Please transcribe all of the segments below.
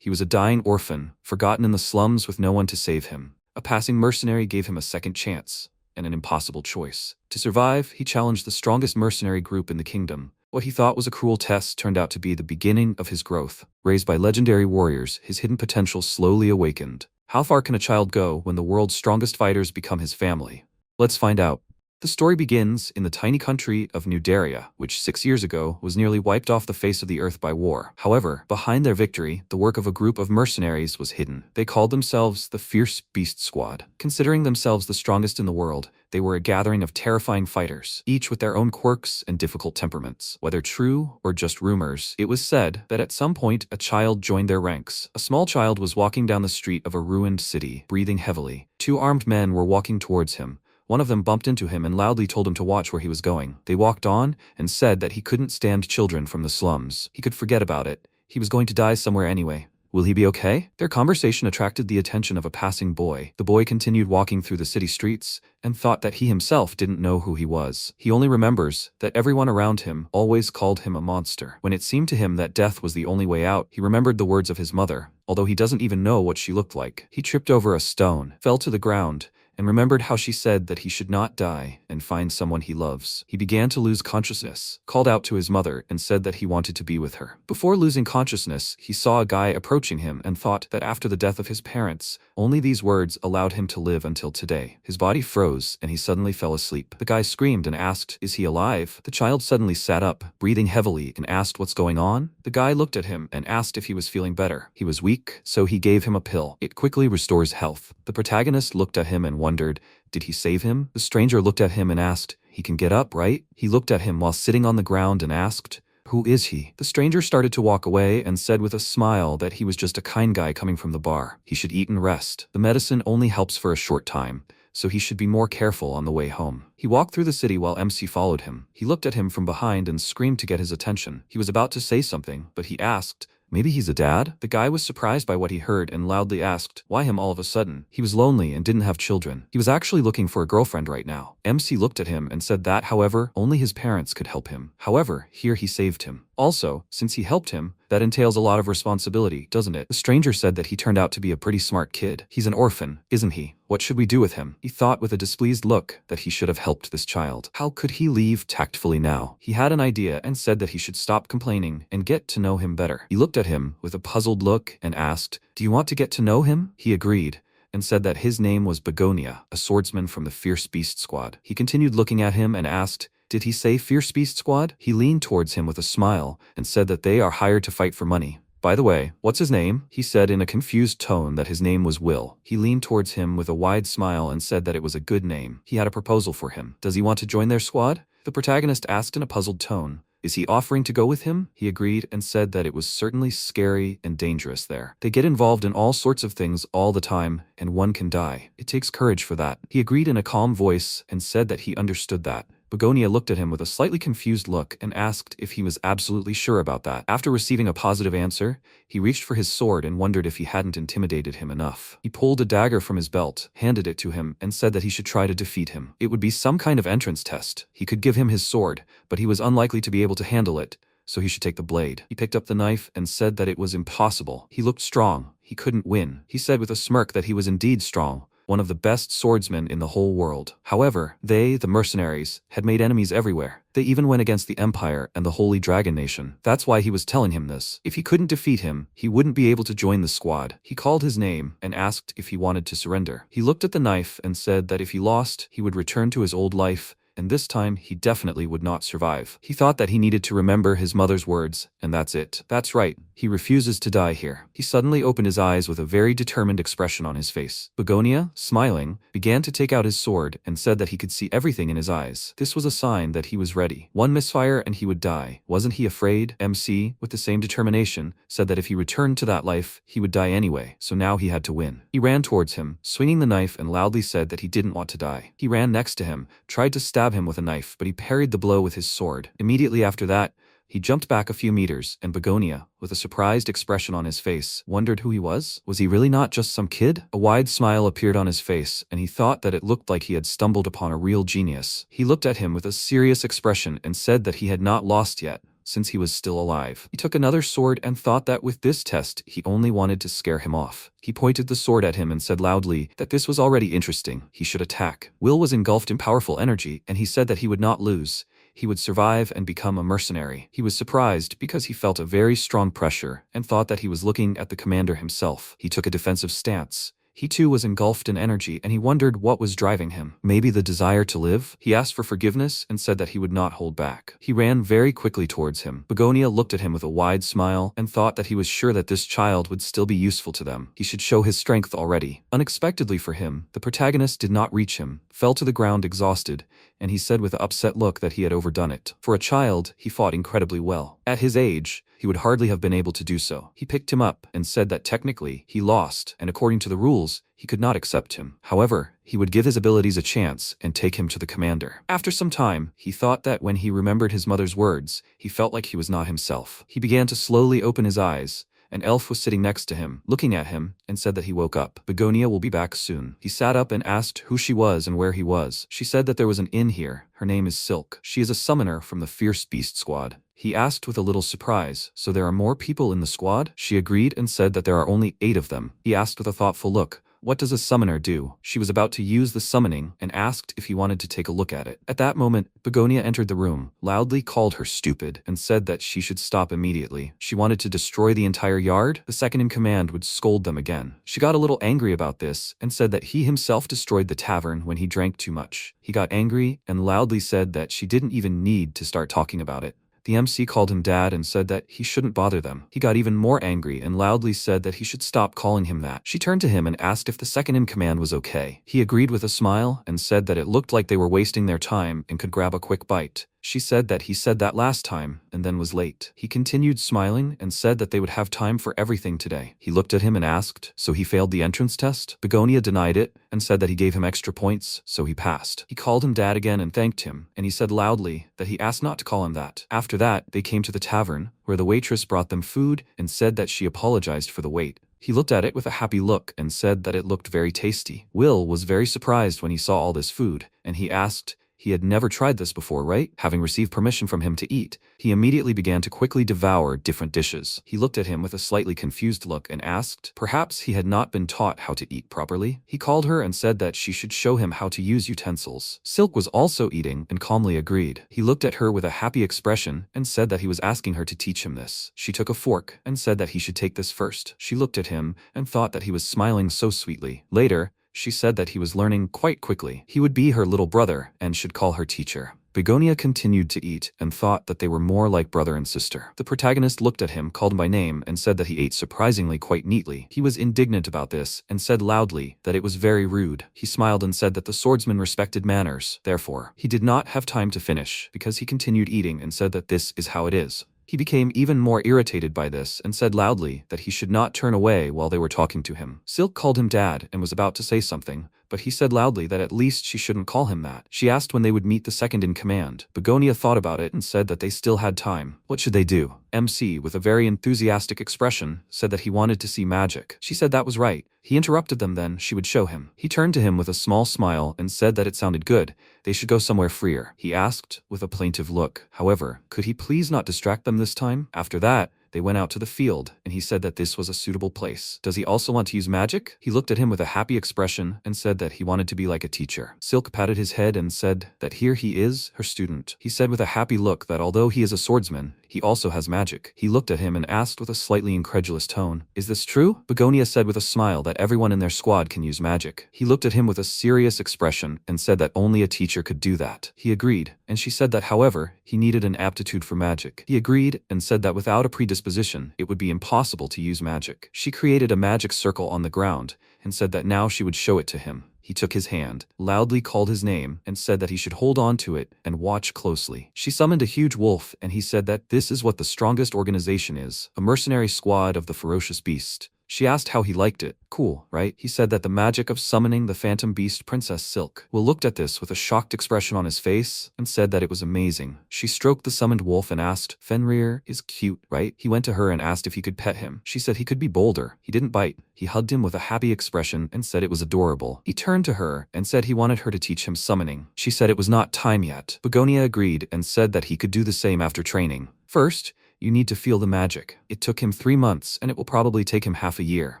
He was a dying orphan, forgotten in the slums with no one to save him. A passing mercenary gave him a second chance, and an impossible choice. To survive, he challenged the strongest mercenary group in the kingdom. What he thought was a cruel test turned out to be the beginning of his growth. Raised by legendary warriors, his hidden potential slowly awakened. How far can a child go when the world's strongest fighters become his family? Let's find out. The story begins in the tiny country of New Daria, which 6 years ago was nearly wiped off the face of the earth by war. However, behind their victory, the work of a group of mercenaries was hidden. They called themselves the Fierce Beast Squad. Considering themselves the strongest in the world, they were a gathering of terrifying fighters, each with their own quirks and difficult temperaments. Whether true or just rumors, it was said that at some point a child joined their ranks. A small child was walking down the street of a ruined city, breathing heavily. Two armed men were walking towards him. One of them bumped into him and loudly told him to watch where he was going. They walked on and said that he couldn't stand children from the slums. He could forget about it. He was going to die somewhere anyway. Will he be okay? Their conversation attracted the attention of a passing boy. The boy continued walking through the city streets and thought that he himself didn't know who he was. He only remembers that everyone around him always called him a monster. When it seemed to him that death was the only way out, he remembered the words of his mother, although he doesn't even know what she looked like. He tripped over a stone, fell to the ground, and remembered how she said that he should not die and find someone he loves. He began to lose consciousness, called out to his mother, and said that he wanted to be with her. Before losing consciousness, he saw a guy approaching him and thought that after the death of his parents, only these words allowed him to live until today. His body froze and he suddenly fell asleep. The guy screamed and asked, "Is he alive?" The child suddenly sat up, breathing heavily, and asked what's going on. The guy looked at him and asked if he was feeling better. He was weak, so he gave him a pill. It quickly restores health. The protagonist looked at him and wondered, did he save him? The stranger looked at him and asked, "He can get up, right?" He looked at him while sitting on the ground and asked, "Who is he?" The stranger started to walk away and said with a smile that he was just a kind guy coming from the bar. He should eat and rest. The medicine only helps for a short time, so he should be more careful on the way home. He walked through the city while MC followed him. He looked at him from behind and screamed to get his attention. He was about to say something, but he asked, "Maybe he's a dad?" The guy was surprised by what he heard and loudly asked, why him all of a sudden? He was lonely and didn't have children. He was actually looking for a girlfriend right now. MC looked at him and said that, however, only his parents could help him. However, here he saved him. Also, since he helped him, that entails a lot of responsibility, doesn't it? The stranger said that he turned out to be a pretty smart kid. He's an orphan, isn't he? What should we do with him? He thought with a displeased look that he should have helped this child. How could he leave tactfully now? He had an idea and said that he should stop complaining and get to know him better. He looked at him with a puzzled look and asked, "Do you want to get to know him?" He agreed and said that his name was Begonia, a swordsman from the Fierce Beast Squad. He continued looking at him and asked, "Did he say Fierce Beast Squad?" He leaned towards him with a smile and said that they are hired to fight for money. "By the way, what's his name?" He said in a confused tone that his name was Will. He leaned towards him with a wide smile and said that it was a good name. He had a proposal for him. Does he want to join their squad? The protagonist asked in a puzzled tone. Is he offering to go with him? He agreed and said that it was certainly scary and dangerous there. They get involved in all sorts of things all the time, and one can die. It takes courage for that. He agreed in a calm voice and said that he understood that. Begonia looked at him with a slightly confused look and asked if he was absolutely sure about that. After receiving a positive answer, he reached for his sword and wondered if he hadn't intimidated him enough. He pulled a dagger from his belt, handed it to him, and said that he should try to defeat him. It would be some kind of entrance test. He could give him his sword, but he was unlikely to be able to handle it, so he should take the blade. He picked up the knife and said that it was impossible. He looked strong. He couldn't win. He said with a smirk that he was indeed strong, one of the best swordsmen in the whole world. However, they, the mercenaries, had made enemies everywhere. They even went against the Empire and the Holy Dragon Nation. That's why he was telling him this. If he couldn't defeat him, he wouldn't be able to join the squad. He called his name and asked if he wanted to surrender. He looked at the knife and said that if he lost, he would return to his old life, and this time he definitely would not survive. He thought that he needed to remember his mother's words, and that's it. That's right, he refuses to die here. He suddenly opened his eyes with a very determined expression on his face. Begonia, smiling, began to take out his sword and said that he could see everything in his eyes. This was a sign that he was ready. One misfire and he would die. Wasn't he afraid? MC, with the same determination, said that if he returned to that life, he would die anyway, so now he had to win. He ran towards him, swinging the knife, and loudly said that he didn't want to die. He ran next to him, tried to stab him with a knife, but he parried the blow with his sword. Immediately after that, he jumped back a few meters, and Begonia, with a surprised expression on his face, wondered who he was. Was he really not just some kid? A wide smile appeared on his face, and he thought that it looked like he had stumbled upon a real genius. He looked at him with a serious expression and said that he had not lost yet. since he was still alive. He took another sword and thought that with this test he only wanted to scare him off. He pointed the sword at him and said loudly that this was already interesting, he should attack. Will was engulfed in powerful energy and he said that he would not lose. He would survive and become a mercenary. He was surprised because he felt a very strong pressure and thought that he was looking at the commander himself. He took a defensive stance. He too was engulfed in energy and he wondered what was driving him. Maybe the desire to live? He asked for forgiveness and said that he would not hold back. He ran very quickly towards him. Begonia looked at him with a wide smile and thought that he was sure that this child would still be useful to them. He should show his strength already. Unexpectedly for him, the protagonist did not reach him, fell to the ground exhausted, and he said with an upset look that he had overdone it. For a child, he fought incredibly well. At his age, he would hardly have been able to do so. He picked him up and said that technically he lost, and according to the rules, he could not accept him. However, he would give his abilities a chance and take him to the commander. After some time, he thought that when he remembered his mother's words, he felt like he was not himself. He began to slowly open his eyes. An elf was sitting next to him, looking at him, and said that he woke up. Begonia will be back soon. He sat up and asked who she was and where he was. She said that there was an inn here. Her name is Silk. She is a summoner from the Fierce Beast Squad. He asked with a little surprise, so there are more people in the squad? She agreed and said that there are only 8 of them. He asked with a thoughtful look, what does a summoner do? She was about to use the summoning and asked if he wanted to take a look at it. At that moment, Begonia entered the room, loudly called her stupid, and said that she should stop immediately. She wanted to destroy the entire yard. The second in command would scold them again. She got a little angry about this and said that he himself destroyed the tavern when he drank too much. He got angry and loudly said that she didn't even need to start talking about it. The MC called him dad and said that he shouldn't bother them. He got even more angry and loudly said that he should stop calling him that. She turned to him and asked if the second in command was okay. He agreed with a smile and said that it looked like they were wasting their time and could grab a quick bite. She said that he said that last time and then was late. He continued smiling and said that they would have time for everything today. He looked at him and asked, so he failed the entrance test? Begonia denied it and said that he gave him extra points, so he passed. He called him dad again and thanked him, and he said loudly that he asked not to call him that. After that, they came to the tavern, where the waitress brought them food and said that she apologized for the wait. He looked at it with a happy look and said that it looked very tasty. Will was very surprised when he saw all this food, and he asked, he had never tried this before, right? Having received permission from him to eat, he immediately began to quickly devour different dishes. He looked at him with a slightly confused look and asked, perhaps he had not been taught how to eat properly? He called her and said that she should show him how to use utensils. Silk was also eating and calmly agreed. He looked at her with a happy expression and said that he was asking her to teach him this. She took a fork and said that he should take this first. She looked at him and thought that he was smiling so sweetly. Later, she said that he was learning quite quickly. He would be her little brother and should call her teacher. Begonia continued to eat and thought that they were more like brother and sister. The protagonist looked at him, called him by name, and said that he ate surprisingly quite neatly. He was indignant about this and said loudly that it was very rude. He smiled and said that the swordsman respected manners. Therefore, he did not have time to finish because he continued eating and said that this is how it is. He became even more irritated by this and said loudly that he should not turn away while they were talking to him. Silk called him dad and was about to say something, but he said loudly that at least she shouldn't call him that. She asked when they would meet the second in command. Begonia thought about it and said that they still had time. What should they do? MC, with a very enthusiastic expression, said that he wanted to see magic. She said that was right. He interrupted them then she would show him. He turned to him with a small smile and said that it sounded good. They should go somewhere freer. He asked with a plaintive look. However, could he please not distract them this time? After that, they went out to the field, and he said that this was a suitable place. Does he also want to use magic? He looked at him with a happy expression and said that he wanted to be like a teacher. Silk patted his head and said that here he is, her student. He said with a happy look that although he is a swordsman, he also has magic. He looked at him and asked with a slightly incredulous tone, is this true? Begonia said with a smile that everyone in their squad can use magic. He looked at him with a serious expression and said that only a teacher could do that. He agreed, and she said that however, he needed an aptitude for magic. He agreed and said that without a predisposition, it would be impossible to use magic. She created a magic circle on the ground and said that now she would show it to him. He took his hand, loudly called his name, and said that he should hold on to it and watch closely. She summoned a huge wolf, and he said that this is what the strongest organization is, a mercenary squad of the ferocious beast. She asked how he liked it. Cool, right? He said that the magic of summoning the phantom beast Princess Silk. Will looked at this with a shocked expression on his face and said that it was amazing. She stroked the summoned wolf and asked, Fenrir is cute, right? He went to her and asked if he could pet him. She said he could be bolder. He didn't bite. He hugged him with a happy expression and said it was adorable. He turned to her and said he wanted her to teach him summoning. She said it was not time yet. Begonia agreed and said that he could do the same after training. First, you need to feel the magic. It took him 3 months, and it will probably take him half a year.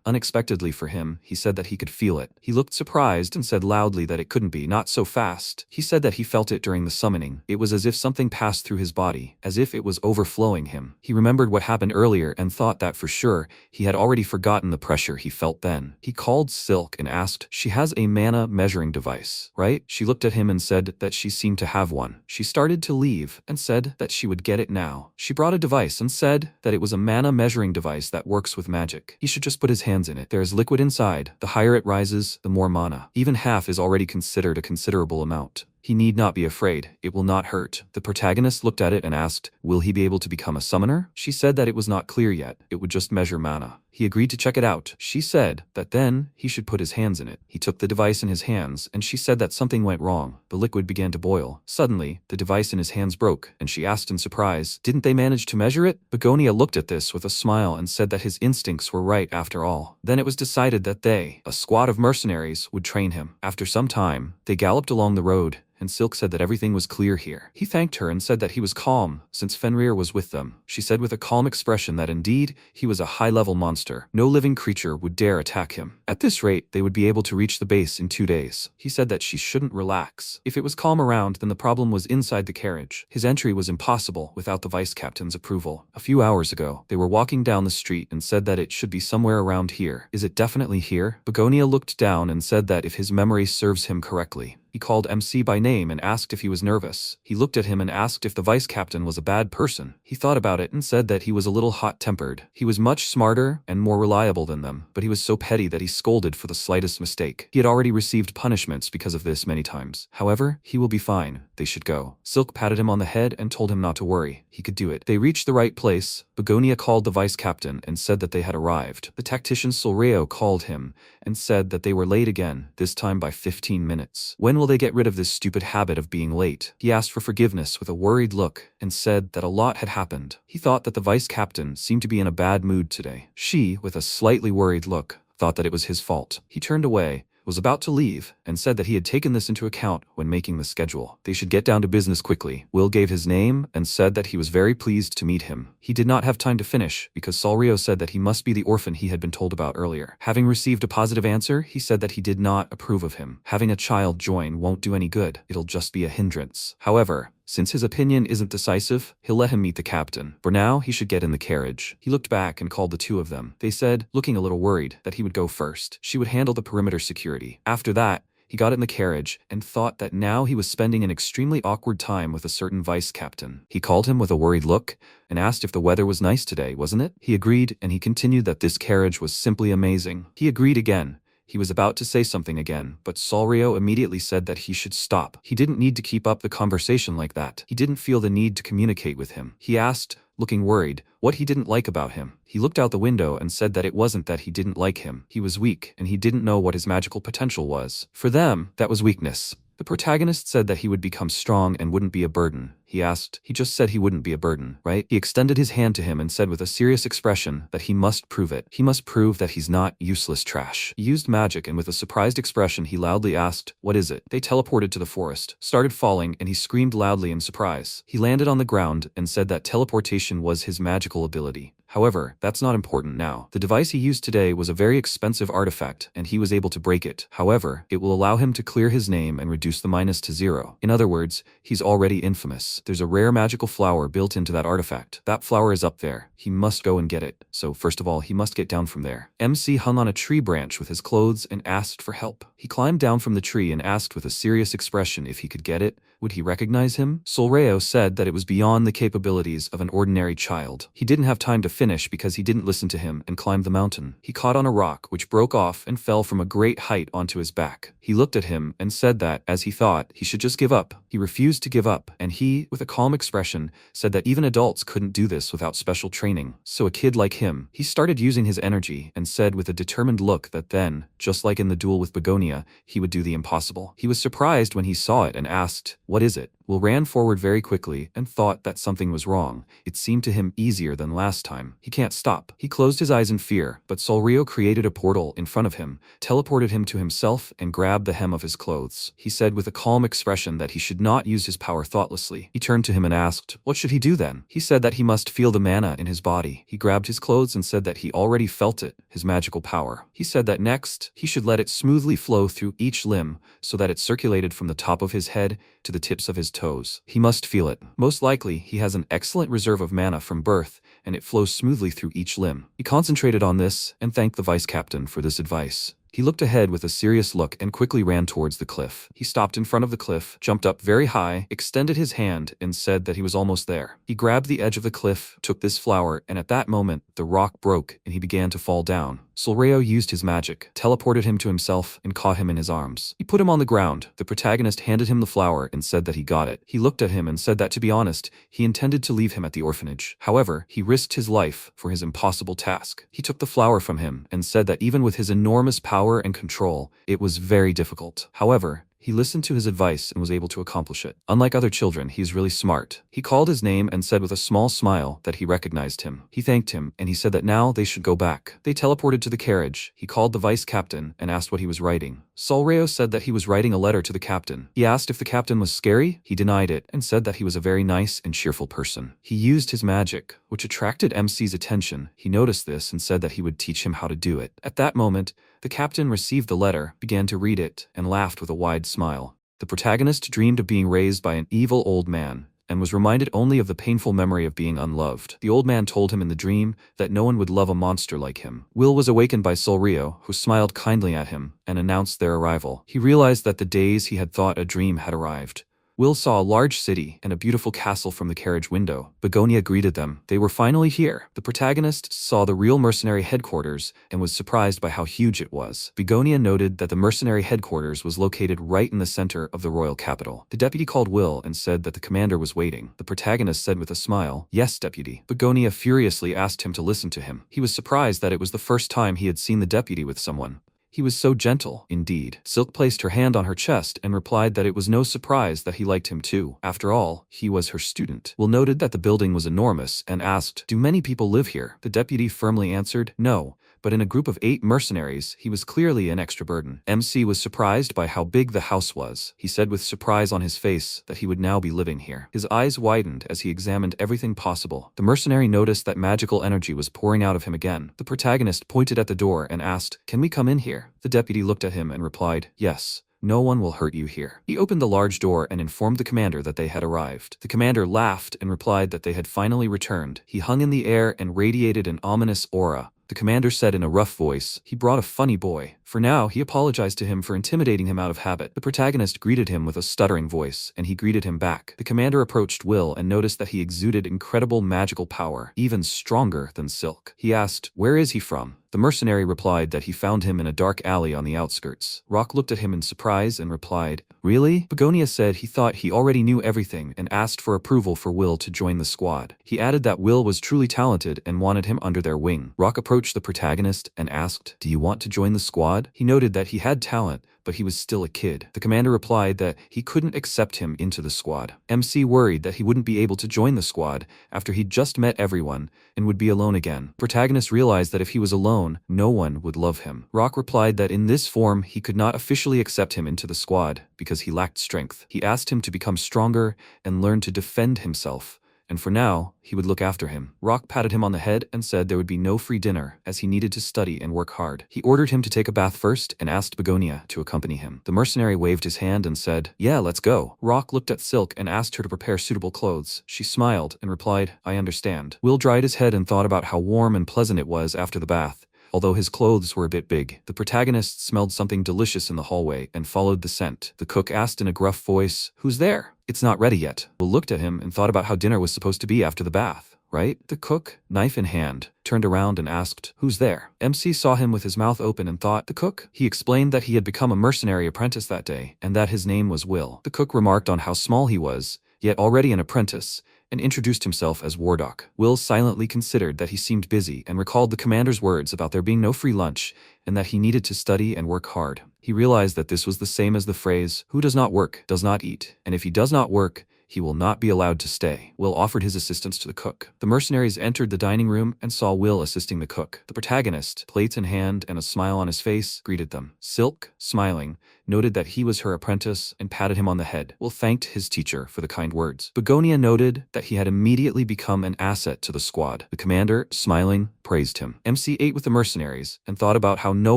Unexpectedly for him, he said that he could feel it. He looked surprised and said loudly that it couldn't be, not so fast. He said that he felt it during the summoning. It was as if something passed through his body, as if it was overflowing him. He remembered what happened earlier and thought that for sure, he had already forgotten the pressure he felt then. He called Silk and asked, she has a mana measuring device, right? She looked at him and said that she seemed to have one. She started to leave and said that she would get it now. She brought a device and said that it was a mana measuring device that works with magic. He should just put his hands in it. There is liquid inside. The higher it rises, the more mana. Even half is already considered a considerable amount. He need not be afraid. It will not hurt. The protagonist looked at it and asked, will he be able to become a summoner? She said that it was not clear yet. It would just measure mana. He agreed to check it out. She said that then he should put his hands in it. He took the device in his hands and she said that something went wrong. The liquid began to boil. Suddenly, the device in his hands broke and she asked in surprise, didn't they manage to measure it? Begonia looked at this with a smile and said that his instincts were right after all. Then it was decided that they, a squad of mercenaries, would train him. After some time, they galloped along the road and Silk said that everything was clear here. He thanked her and said that he was calm, since Fenrir was with them. She said with a calm expression that indeed, he was a high-level monster. No living creature would dare attack him. At this rate, they would be able to reach the base in 2 days. He said that she shouldn't relax. If it was calm around, then the problem was inside the carriage. His entry was impossible without the vice-captain's approval. A few hours ago, they were walking down the street and said that it should be somewhere around here. Is it definitely here? Begonia looked down and said that if his memory serves him correctly. He called MC by name and asked if he was nervous. He looked at him and asked if the vice-captain was a bad person. He thought about it and said that he was a little hot-tempered. He was much smarter and more reliable than them, but he was so petty that he scolded for the slightest mistake. He had already received punishments because of this many times. However, he will be fine. They should go. Silk patted him on the head and told him not to worry. He could do it. They reached the right place. Begonia called the vice-captain and said that they had arrived. The tactician Solreo called him and said that they were late again, this time by 15 minutes. When will they get rid of this stupid habit of being late? He asked for forgiveness with a worried look and said that a lot had happened. He thought that the vice-captain seemed to be in a bad mood today. She, with a slightly worried look, thought that it was his fault. He turned away, was about to leave, and said that he had taken this into account when making the schedule. They should get down to business quickly. Will gave his name and said that he was very pleased to meet him. He did not have time to finish because Solrio said that he must be the orphan he had been told about earlier. Having received a positive answer, he said that he did not approve of him. Having a child join won't do any good. It'll just be a hindrance. However, since his opinion isn't decisive, he'll let him meet the captain. For now, he should get in the carriage. He looked back and called the two of them. They said, looking a little worried, that he would go first. She would handle the perimeter security. After that, he got in the carriage and thought that now he was spending an extremely awkward time with a certain vice-captain. He called him with a worried look and asked if the weather was nice today, wasn't it? He agreed, and he continued that this carriage was simply amazing. He agreed again. He was about to say something again, but Solrio immediately said that he should stop. He didn't need to keep up the conversation like that. He didn't feel the need to communicate with him. He asked, looking worried, what he didn't like about him. He looked out the window and said that it wasn't that he didn't like him. He was weak, and he didn't know what his magical potential was. For them, that was weakness. The protagonist said that he would become strong and wouldn't be a burden. He asked, he just said he wouldn't be a burden, right? He extended his hand to him and said with a serious expression that he must prove it. He must prove that he's not useless trash. He used magic and with a surprised expression he loudly asked, what is it? They teleported to the forest, started falling, and he screamed loudly in surprise. He landed on the ground and said that teleportation was his magical ability. However, that's not important now. The device he used today was a very expensive artifact, and he was able to break it. However, it will allow him to clear his name and reduce the minus to 0. In other words, he's already infamous. There's a rare magical flower built into that artifact. That flower is up there. He must go and get it. So first of all, he must get down from there. MC hung on a tree branch with his clothes and asked for help. He climbed down from the tree and asked with a serious expression if he could get it, Would he recognize him? Solreo said that it was beyond the capabilities of an ordinary child. He didn't have time to finish because he didn't listen to him and climbed the mountain. He caught on a rock which broke off and fell from a great height onto his back. He looked at him and said that, as he thought, he should just give up. He refused to give up, and he, with a calm expression, said that even adults couldn't do this without special training. So a kid like him, he started using his energy and said with a determined look that then, just like in the duel with Begonia, he would do the impossible. He was surprised when he saw it and asked, "What is it?" Will ran forward very quickly and thought that something was wrong. It seemed to him easier than last time. He can't stop. He closed his eyes in fear, but Solreo created a portal in front of him, teleported him to himself, and grabbed the hem of his clothes. He said with a calm expression that he should not use his power thoughtlessly. He turned to him and asked, "What should he do then?" He said that he must feel the mana in his body. He grabbed his clothes and said that he already felt it, his magical power. He said that next, he should let it smoothly flow through each limb so that it circulated from the top of his head to the tips of his toes. He must feel it. Most likely, he has an excellent reserve of mana from birth, and it flows smoothly through each limb. He concentrated on this and thanked the vice captain for this advice. He looked ahead with a serious look and quickly ran towards the cliff. He stopped in front of the cliff, jumped up very high, extended his hand, and said that he was almost there. He grabbed the edge of the cliff, took this flower, and at that moment, the rock broke and he began to fall down. Solreo used his magic, teleported him to himself, and caught him in his arms. He put him on the ground. The protagonist handed him the flower and said that he got it. He looked at him and said that, to be honest, he intended to leave him at the orphanage. However, he risked his life for his impossible task. He took the flower from him and said that even with his enormous power and control, it was very difficult. However, he listened to his advice and was able to accomplish it. Unlike other children, he is really smart. He called his name and said with a small smile that he recognized him. He thanked him, and he said that now they should go back. They teleported to the carriage. He called the vice captain and asked what he was writing. Solreo said that he was writing a letter to the captain. He asked if the captain was scary. He denied it and said that he was a very nice and cheerful person. He used his magic, which attracted MC's attention. He noticed this and said that he would teach him how to do it. At that moment, the captain received the letter, began to read it, and laughed with a wide smile. The protagonist dreamed of being raised by an evil old man, and was reminded only of the painful memory of being unloved. The old man told him in the dream that no one would love a monster like him. Will was awakened by Solreo, who smiled kindly at him, and announced their arrival. He realized that the days he had thought a dream had arrived. Will saw a large city and a beautiful castle from the carriage window. Begonia greeted them. They were finally here. The protagonist saw the real mercenary headquarters and was surprised by how huge it was. Begonia noted that the mercenary headquarters was located right in the center of the royal capital. The deputy called Will and said that the commander was waiting. The protagonist said with a smile, "Yes, deputy." Begonia furiously asked him to listen to him. He was surprised that it was the first time he had seen the deputy with someone. He was so gentle, indeed. Silk placed her hand on her chest and replied that it was no surprise that he liked him too. After all, he was her student. Will noted that the building was enormous and asked, "Do many people live here?" The deputy firmly answered, "No." But in a group of 8 mercenaries, he was clearly an extra burden. MC was surprised by how big the house was. He said with surprise on his face that he would now be living here. His eyes widened as he examined everything possible. The mercenary noticed that magical energy was pouring out of him again. The protagonist pointed at the door and asked, "Can we come in here?" The deputy looked at him and replied, "Yes. No one will hurt you here." He opened the large door and informed the commander that they had arrived. The commander laughed and replied that they had finally returned. He hung in the air and radiated an ominous aura. The commander said in a rough voice, "He brought a funny boy." For now, he apologized to him for intimidating him out of habit. The protagonist greeted him with a stuttering voice, and he greeted him back. The commander approached Will and noticed that he exuded incredible magical power, even stronger than Silk. He asked, "Where is he from?" The mercenary replied that he found him in a dark alley on the outskirts. Rock looked at him in surprise and replied, "Really?" Begonia said he thought he already knew everything and asked for approval for Will to join the squad. He added that Will was truly talented and wanted him under their wing. Rock approached the protagonist and asked, "Do you want to join the squad?" He noted that he had talent, but he was still a kid. The commander replied that he couldn't accept him into the squad. MC worried that he wouldn't be able to join the squad after he'd just met everyone and would be alone again. Protagonist realized that if he was alone, no one would love him. Rock replied that in this form he could not officially accept him into the squad because he lacked strength. He asked him to become stronger and learn to defend himself, and for now, he would look after him. Rock patted him on the head and said there would be no free dinner, as he needed to study and work hard. He ordered him to take a bath first and asked Begonia to accompany him. The mercenary waved his hand and said, "Yeah, let's go." Rock looked at Silk and asked her to prepare suitable clothes. She smiled and replied, "I understand." Will dried his head and thought about how warm and pleasant it was after the bath. Although his clothes were a bit big, the protagonist smelled something delicious in the hallway and followed the scent. The cook asked in a gruff voice, "Who's there?" "It's not ready yet." Will looked at him and thought about how dinner was supposed to be after the bath, right? The cook, knife in hand, turned around and asked, "Who's there?" MC saw him with his mouth open and thought, "The cook?" He explained that he had become a mercenary apprentice that day, and that his name was Will. The cook remarked on how small he was, yet already an apprentice, and introduced himself as Wardock. Will silently considered that he seemed busy and recalled the commander's words about there being no free lunch, and that he needed to study and work hard. He realized that this was the same as the phrase, "Who does not work, does not eat," and if he does not work, he will not be allowed to stay. Will offered his assistance to the cook. The mercenaries entered the dining room and saw Will assisting the cook. The protagonist, plates in hand and a smile on his face, greeted them. Silk, smiling, noted that he was her apprentice and patted him on the head. Will thanked his teacher for the kind words. Begonia noted that he had immediately become an asset to the squad. The commander, smiling, praised him. MC ate with the mercenaries and thought about how no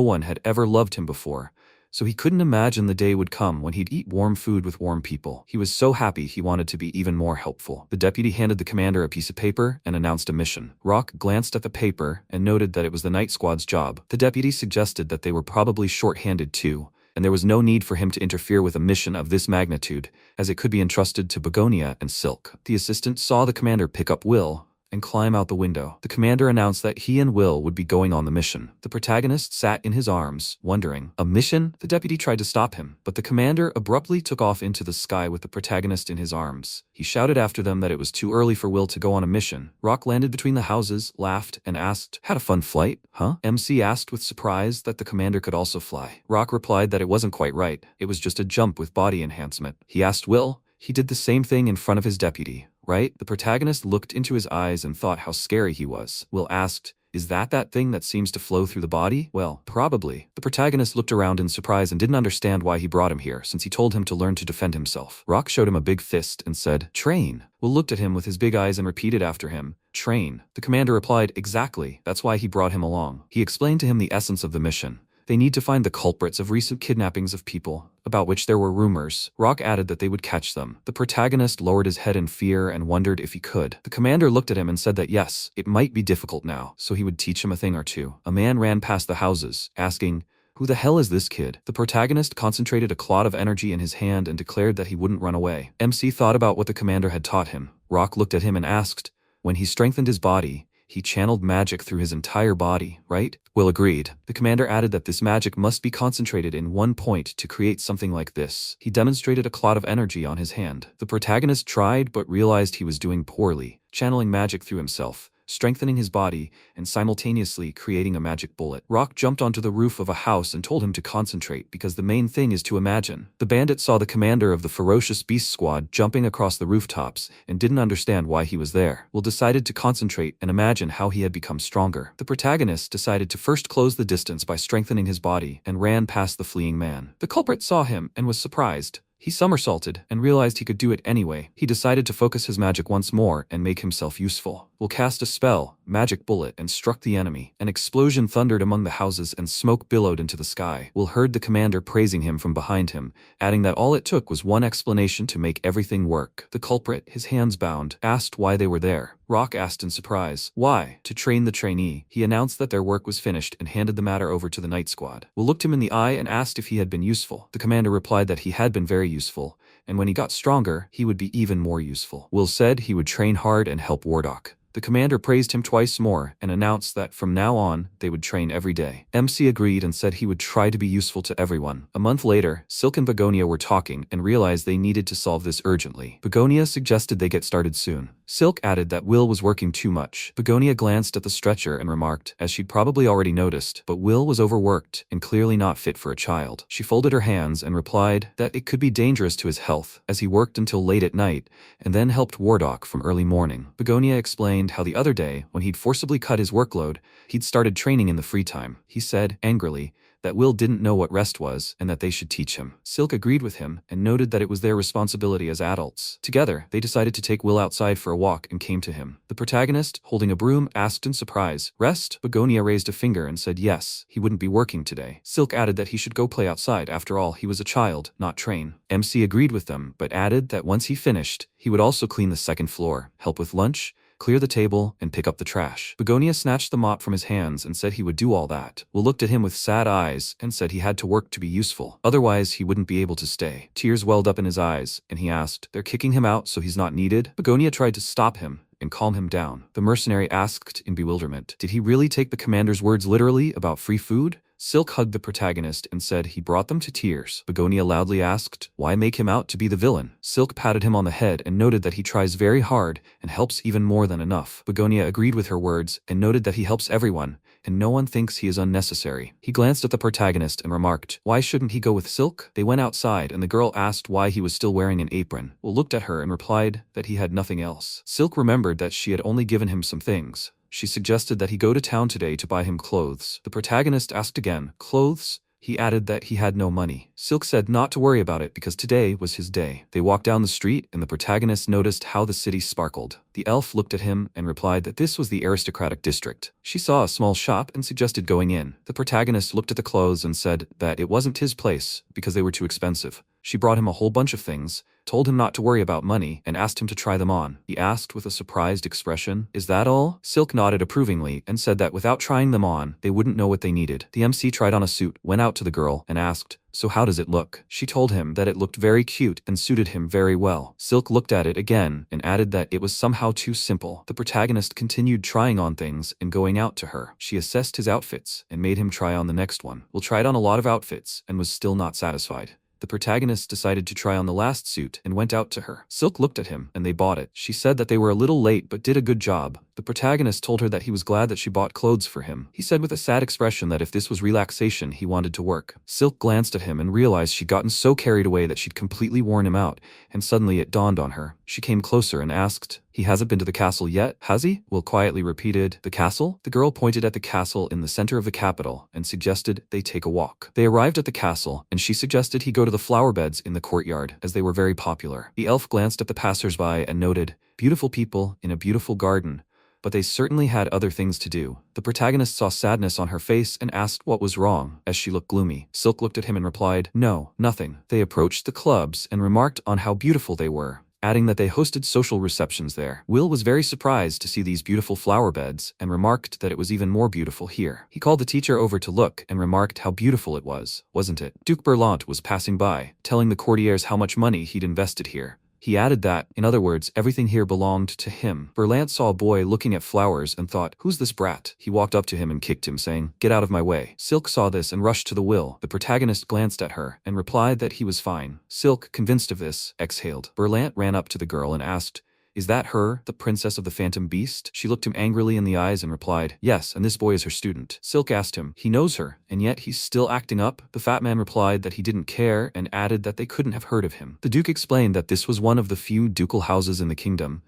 one had ever loved him before, so he couldn't imagine the day would come when he'd eat warm food with warm people. He was so happy he wanted to be even more helpful. The deputy handed the commander a piece of paper and announced a mission. Rock glanced at the paper and noted that it was the night squad's job. The deputy suggested that they were probably short-handed too, and there was no need for him to interfere with a mission of this magnitude, as it could be entrusted to Begonia and Silk. The assistant saw the commander pick up Will and climb out the window. The commander announced that he and Will would be going on the mission. The protagonist sat in his arms, wondering, "A mission?" The deputy tried to stop him, but the commander abruptly took off into the sky with the protagonist in his arms. He shouted after them that it was too early for Will to go on a mission. Rock landed between the houses, laughed, and asked, "Had a fun flight, huh?" MC asked with surprise that the commander could also fly. Rock replied that it wasn't quite right. It was just a jump with body enhancement. He asked Will. He did the same thing in front of his deputy, right? The protagonist looked into his eyes and thought how scary he was. Will asked, "Is that thing that seems to flow through the body?" "Well, probably." The protagonist looked around in surprise and didn't understand why he brought him here, since he told him to learn to defend himself. Rock showed him a big fist and said, "Train." Will looked at him with his big eyes and repeated after him, "Train." The commander replied, "Exactly. That's why he brought him along." He explained to him the essence of the mission. They need to find the culprits of recent kidnappings of people, about which there were rumors. Rock added that they would catch them. The protagonist lowered his head in fear and wondered if he could. The commander looked at him and said that yes, it might be difficult now, so he would teach him a thing or two. A man ran past the houses, asking, "Who the hell is this kid?" The protagonist concentrated a clot of energy in his hand and declared that he wouldn't run away. MC thought about what the commander had taught him. Rock looked at him and asked, "When he strengthened his body, he channeled magic through his entire body, right?" Will agreed. The commander added that this magic must be concentrated in one point to create something like this. He demonstrated a clot of energy on his hand. The protagonist tried but realized he was doing poorly, channeling magic through himself, strengthening his body, and simultaneously creating a magic bullet. Rock jumped onto the roof of a house and told him to concentrate because the main thing is to imagine. The bandit saw the commander of the ferocious beast squad jumping across the rooftops and didn't understand why he was there. Will decided to concentrate and imagine how he had become stronger. The protagonist decided to first close the distance by strengthening his body and ran past the fleeing man. The culprit saw him and was surprised. He somersaulted and realized he could do it anyway. He decided to focus his magic once more and make himself useful. Will cast a spell, magic bullet, and struck the enemy. An explosion thundered among the houses and smoke billowed into the sky. Will heard the commander praising him from behind him, adding that all it took was one explanation to make everything work. The culprit, his hands bound, asked why they were there. Rock asked in surprise, "Why?" "To train the trainee." He announced that their work was finished and handed the matter over to the night squad. Will looked him in the eye and asked if he had been useful. The commander replied that he had been very useful, and when he got stronger, he would be even more useful. Will said he would train hard and help Wardock. The commander praised him twice more and announced that from now on, they would train every day. MC agreed and said he would try to be useful to everyone. A month later, Silk and Begonia were talking and realized they needed to solve this urgently. Begonia suggested they get started soon. Silk added that Will was working too much. Begonia glanced at the stretcher and remarked, as she'd probably already noticed, but Will was overworked and clearly not fit for a child. She folded her hands and replied that it could be dangerous to his health, as he worked until late at night and then helped Wardock from early morning. Begonia explained how the other day, when he'd forcibly cut his workload, he'd started training in the free time. He said, angrily, that Will didn't know what rest was and that they should teach him. Silk agreed with him and noted that it was their responsibility as adults. Together, they decided to take Will outside for a walk and came to him. The protagonist, holding a broom, asked in surprise, "Rest?" Begonia raised a finger and said yes, he wouldn't be working today. Silk added that he should go play outside. After all, he was a child, not train. MC agreed with them, but added that once he finished, he would also clean the second floor, help with lunch, clear the table, and pick up the trash. Begonia snatched the mop from his hands and said he would do all that. Will looked at him with sad eyes and said he had to work to be useful. Otherwise, he wouldn't be able to stay. Tears welled up in his eyes, and he asked, "They're kicking him out so he's not needed?" Begonia tried to stop him and calm him down. The mercenary asked in bewilderment, did he really take the commander's words literally about free food? Silk hugged the protagonist and said he brought them to tears. Begonia loudly asked, why make him out to be the villain? Silk patted him on the head and noted that he tries very hard and helps even more than enough. Begonia agreed with her words and noted that he helps everyone, and no one thinks he is unnecessary. He glanced at the protagonist and remarked, why shouldn't he go with Silk? They went outside and the girl asked why he was still wearing an apron. Will looked at her and replied that he had nothing else. Silk remembered that she had only given him some things. She suggested that he go to town today to buy him clothes. The protagonist asked again, clothes? He added that he had no money. Silk said not to worry about it because today was his day. They walked down the street and the protagonist noticed how the city sparkled. The elf looked at him and replied that this was the aristocratic district. She saw a small shop and suggested going in. The protagonist looked at the clothes and said that it wasn't his place because they were too expensive. She brought him a whole bunch of things, told him not to worry about money, and asked him to try them on. He asked with a surprised expression, is that all? Silk nodded approvingly and said that without trying them on, they wouldn't know what they needed. The MC tried on a suit, went out to the girl, and asked, so how does it look? She told him that it looked very cute and suited him very well. Silk looked at it again and added that it was somehow too simple. The protagonist continued trying on things and going out to her. She assessed his outfits and made him try on the next one. Will tried on a lot of outfits and was still not satisfied. The protagonist decided to try on the last suit and went out to her. Silk looked at him and they bought it. She said that they were a little late but did a good job. The protagonist told her that he was glad that she bought clothes for him. He said with a sad expression that if this was relaxation, he wanted to work. Silk glanced at him and realized she'd gotten so carried away that she'd completely worn him out, and suddenly it dawned on her. She came closer and asked, he hasn't been to the castle yet, has he? Will quietly repeated, the castle? The girl pointed at the castle in the center of the capital and suggested they take a walk. They arrived at the castle and she suggested he go to the flower beds in the courtyard as they were very popular. The elf glanced at the passersby and noted, beautiful people in a beautiful garden, but they certainly had other things to do. The protagonist saw sadness on her face and asked what was wrong, as she looked gloomy. Silk looked at him and replied, no, nothing. They approached the clubs and remarked on how beautiful they were, adding that they hosted social receptions there. Will was very surprised to see these beautiful flower beds and remarked that it was even more beautiful here. He called the teacher over to look and remarked how beautiful it was, wasn't it? Duke Berlant was passing by, telling the courtiers how much money he'd invested here. He added that, in other words, everything here belonged to him. Berlant saw a boy looking at flowers and thought, who's this brat? He walked up to him and kicked him, saying, get out of my way. Silk saw this and rushed to the Will. The protagonist glanced at her and replied that he was fine. Silk, convinced of this, exhaled. Berlant ran up to the girl and asked, is that her, the princess of the phantom beast? She looked him angrily in the eyes and replied, yes, and this boy is her student. Silk asked him, he knows her, and yet he's still acting up? The fat man replied that he didn't care and added that they couldn't have heard of him. The duke explained that this was one of the few ducal houses in the kingdom,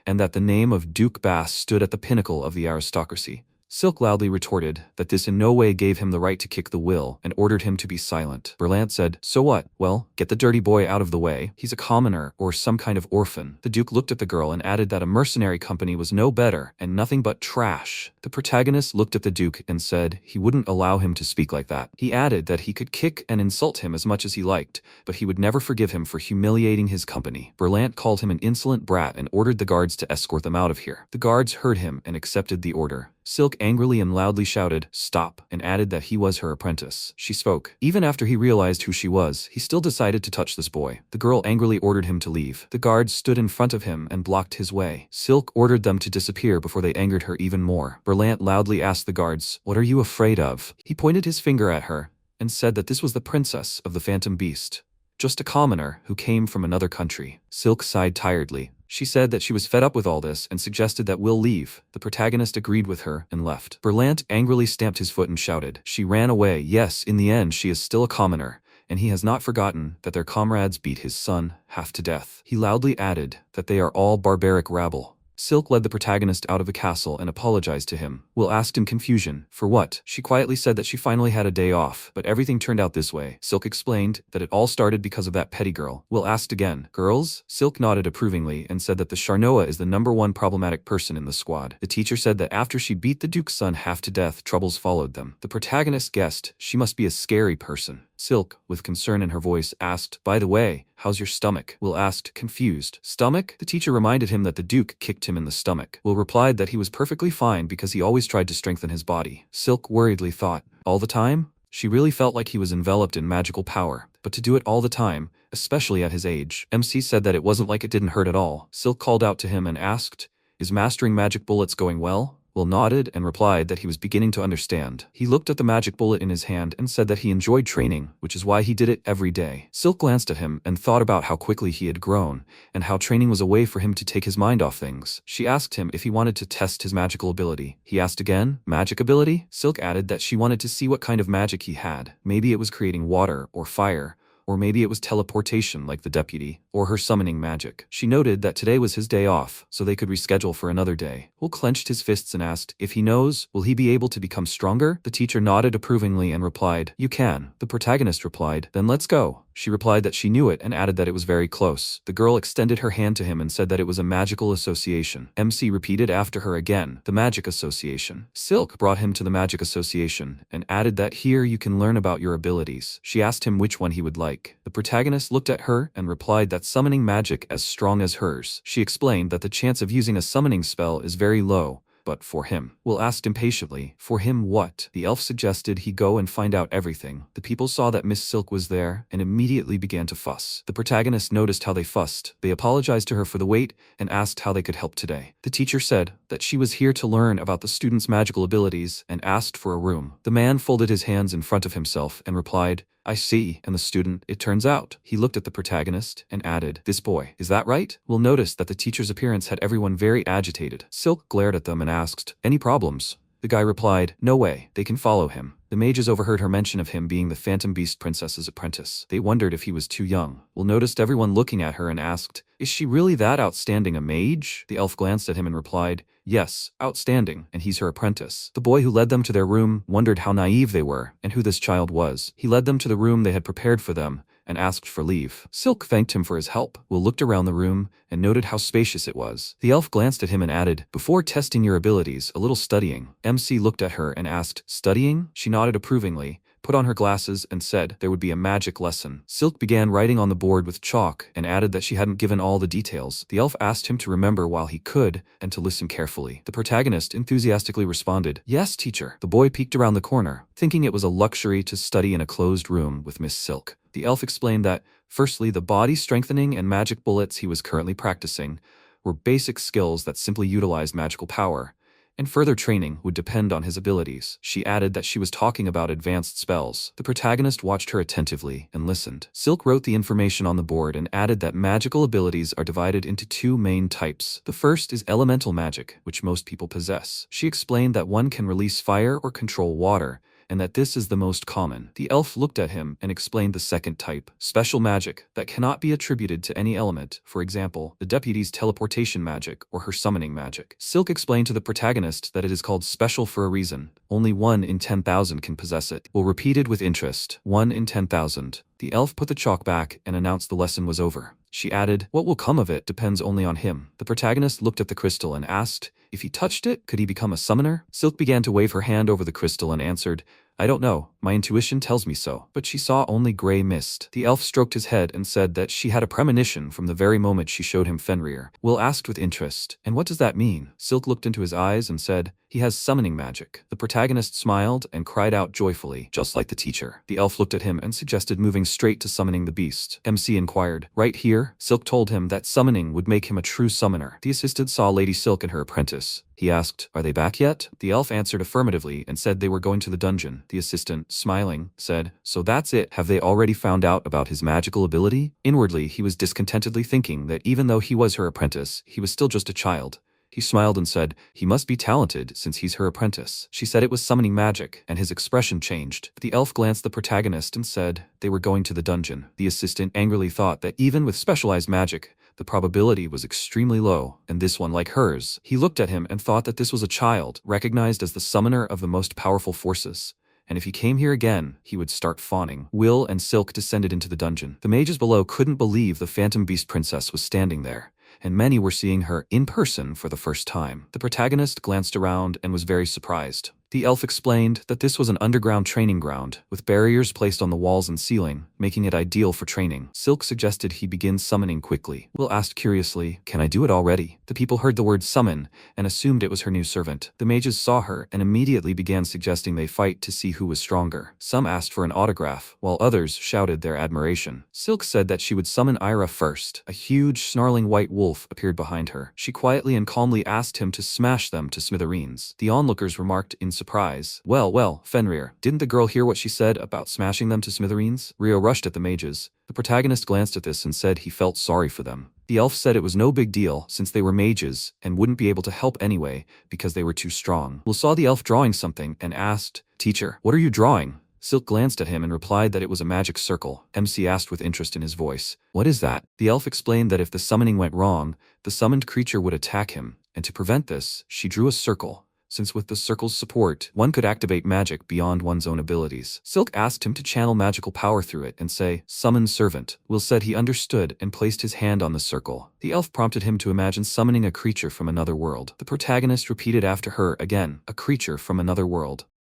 and that the name of Duke Bass stood at the pinnacle of the aristocracy. Silk loudly retorted that this in no way gave him the right to kick the Will and ordered him to be silent. Berlant said, so what? Well, get the dirty boy out of the way. He's a commoner or some kind of orphan. The Duke looked at the girl and added that a mercenary company was no better and nothing but trash. The protagonist looked at the Duke and said he wouldn't allow him to speak like that. He added that he could kick and insult him as much as he liked, but he would never forgive him for humiliating his company. Berlant called him an insolent brat and ordered the guards to escort them out of here. The guards heard him and accepted the order. Silk angrily and loudly shouted, stop, and added that he was her apprentice. She spoke. Even after he realized who she was, he still decided to touch this boy. The girl angrily ordered him to leave. The guards stood in front of him and blocked his way. Silk ordered them to disappear before they angered her even more. Berlant loudly asked the guards, what are you afraid of? He pointed his finger at her and said that this was the princess of the phantom beast, just a commoner who came from another country. Silk sighed tiredly. She said that she was fed up with all this and suggested that Will leave. The protagonist agreed with her and left. Berlant angrily stamped his foot and shouted. She ran away. Yes, in the end she is still a commoner, and he has not forgotten that their comrades beat his son half to death. He loudly added that they are all barbaric rabble. Silk led the protagonist out of the castle and apologized to him. Will asked in confusion, for what? She quietly said that she finally had a day off, but everything turned out this way. Silk explained that it all started because of that petty girl. Will asked again, girls? Silk nodded approvingly and said that the Charnoa is the #1 problematic person in the squad. The teacher said that after she beat the Duke's son half to death, troubles followed them. The protagonist guessed she must be a scary person. Silk, with concern in her voice, asked, "By the way, how's your stomach?" Will asked, confused. "Stomach?" The teacher reminded him that the Duke kicked him in the stomach. Will replied that he was perfectly fine because he always tried to strengthen his body. Silk worriedly thought, all the time? She really felt like he was enveloped in magical power, but to do it all the time, especially at his age. MC said that it wasn't like it didn't hurt at all. Silk called out to him and asked, "Is mastering magic bullets going well?" Will nodded and replied that he was beginning to understand. He looked at the magic bullet in his hand and said that he enjoyed training, which is why he did it every day. Silk glanced at him and thought about how quickly he had grown, and how training was a way for him to take his mind off things. She asked him if he wanted to test his magical ability. He asked again, magic ability? Silk added that she wanted to see what kind of magic he had. Maybe it was creating water or fire, or maybe it was teleportation like the deputy, or her summoning magic. She noted that today was his day off, so they could reschedule for another day. Will clenched his fists and asked, if he knows, will he be able to become stronger? The teacher nodded approvingly and replied, "You can." The protagonist replied, "Then let's go." She replied that she knew it and added that it was very close. The girl extended her hand to him and said that it was a magical association. MC repeated after her again, "The magic association." Silk brought him to the magic association and added that here you can learn about your abilities. She asked him which one he would like. The protagonist looked at her and replied that summoning magic as strong as hers. She explained that the chance of using a summoning spell is very low, but for him. Will asked impatiently, "For him what?" The elf suggested he go and find out everything. The people saw that Miss Silk was there and immediately began to fuss. The protagonist noticed how they fussed. They apologized to her for the wait and asked how they could help today. The teacher said that she was here to learn about the students' magical abilities and asked for a room. The man folded his hands in front of himself and replied, "I see." And the student, it turns out. He looked at the protagonist and added, "This boy, is that right?" Will noticed that the teacher's appearance had everyone very agitated. Silk glared at them and asked, "Any problems?" The guy replied, "No way, they can follow him." The mages overheard her mention of him being the Phantom Beast Princess's apprentice. They wondered if he was too young. Will noticed everyone looking at her and asked, "Is she really that outstanding a mage?" The elf glanced at him and replied, "Yes, outstanding, and he's her apprentice." The boy who led them to their room wondered how naive they were and who this child was. He led them to the room they had prepared for them and asked for leave. Silk thanked him for his help. Will looked around the room and noted how spacious it was. The elf glanced at him and added, "Before testing your abilities, a little studying." MC looked at her and asked, "Studying?" She nodded approvingly, put on her glasses and said there would be a magic lesson. Silk began writing on the board with chalk and added that she hadn't given all the details. The elf asked him to remember while he could and to listen carefully. The protagonist enthusiastically responded, "Yes, teacher." The boy peeked around the corner, thinking it was a luxury to study in a closed room with Miss Silk. The elf explained that, firstly, the body strengthening and magic bullets he was currently practicing were basic skills that simply utilized magical power, and further training would depend on his abilities. She added that she was talking about advanced spells. The protagonist watched her attentively and listened. Silk wrote the information on the board and added that magical abilities are divided into two main types. The first is elemental magic, which most people possess. She explained that one can release fire or control water, and that this is the most common. The elf looked at him and explained the second type, special magic, that cannot be attributed to any element, for example, the deputy's teleportation magic or her summoning magic. Silk explained to the protagonist that it is called special for a reason. Only 1 in 10,000 can possess it. Will repeated with interest, 1 in 10,000. The elf put the chalk back and announced the lesson was over. She added, "What will come of it depends only on him." The protagonist looked at the crystal and asked, if he touched it, could he become a summoner? Silk began to wave her hand over the crystal and answered, "I don't know, my intuition tells me so." But she saw only gray mist. The elf stroked his head and said that she had a premonition from the very moment she showed him Fenrir. Will asked with interest, "And what does that mean?" Silk looked into his eyes and said, "He has summoning magic." The protagonist smiled and cried out joyfully, just like the teacher. The elf looked at him and suggested moving straight to summoning the beast. MC inquired, "Right here?" Silk told him that summoning would make him a true summoner. The assistant saw Lady Silk and her apprentice. He asked, "Are they back yet?" The elf answered affirmatively and said they were going to the dungeon. The assistant, smiling, said, "So that's it. Have they already found out about his magical ability?" Inwardly, he was discontentedly thinking that even though he was her apprentice, he was still just a child. He smiled and said, "He must be talented since he's her apprentice." She said it was summoning magic, and his expression changed. The elf glanced at the protagonist and said they were going to the dungeon. The assistant angrily thought that even with specialized magic, the probability was extremely low, and this one like hers. He looked at him and thought that this was a child, recognized as the summoner of the most powerful forces. And if he came here again, he would start fawning. Will and Silk descended into the dungeon. The mages below couldn't believe the Phantom Beast Princess was standing there, and many were seeing her in person for the first time. The protagonist glanced around and was very surprised. The elf explained that this was an underground training ground, with barriers placed on the walls and ceiling, making it ideal for training. Silk suggested he begin summoning quickly. Will asked curiously, "Can I do it already?" The people heard the word summon and assumed it was her new servant. The mages saw her and immediately began suggesting they fight to see who was stronger. Some asked for an autograph, while others shouted their admiration. Silk said that she would summon Ira first. A huge, snarling white wolf appeared behind her. She quietly and calmly asked him to smash them to smithereens. The onlookers remarked in surprise, well, Fenrir, didn't the girl hear what she said about smashing them to smithereens?" Rio rushed at the mages. The protagonist glanced at this and said he felt sorry for them. The elf said it was no big deal since they were mages and wouldn't be able to help anyway because they were too strong. Will saw the elf drawing something and asked, "Teacher, what are you drawing?" Silk glanced at him and replied that it was a magic circle. MC asked with interest in his voice, "What is that?" The elf explained that if the summoning went wrong, the summoned creature would attack him, and to prevent this, she drew a circle, since with the circle's support, one could activate magic beyond one's own abilities. Silk asked him to channel magical power through it and say, "Summon servant." Will said he understood and placed his hand on the circle. The elf prompted him to imagine summoning a creature from another world. The protagonist repeated after her again, "A creature from another world."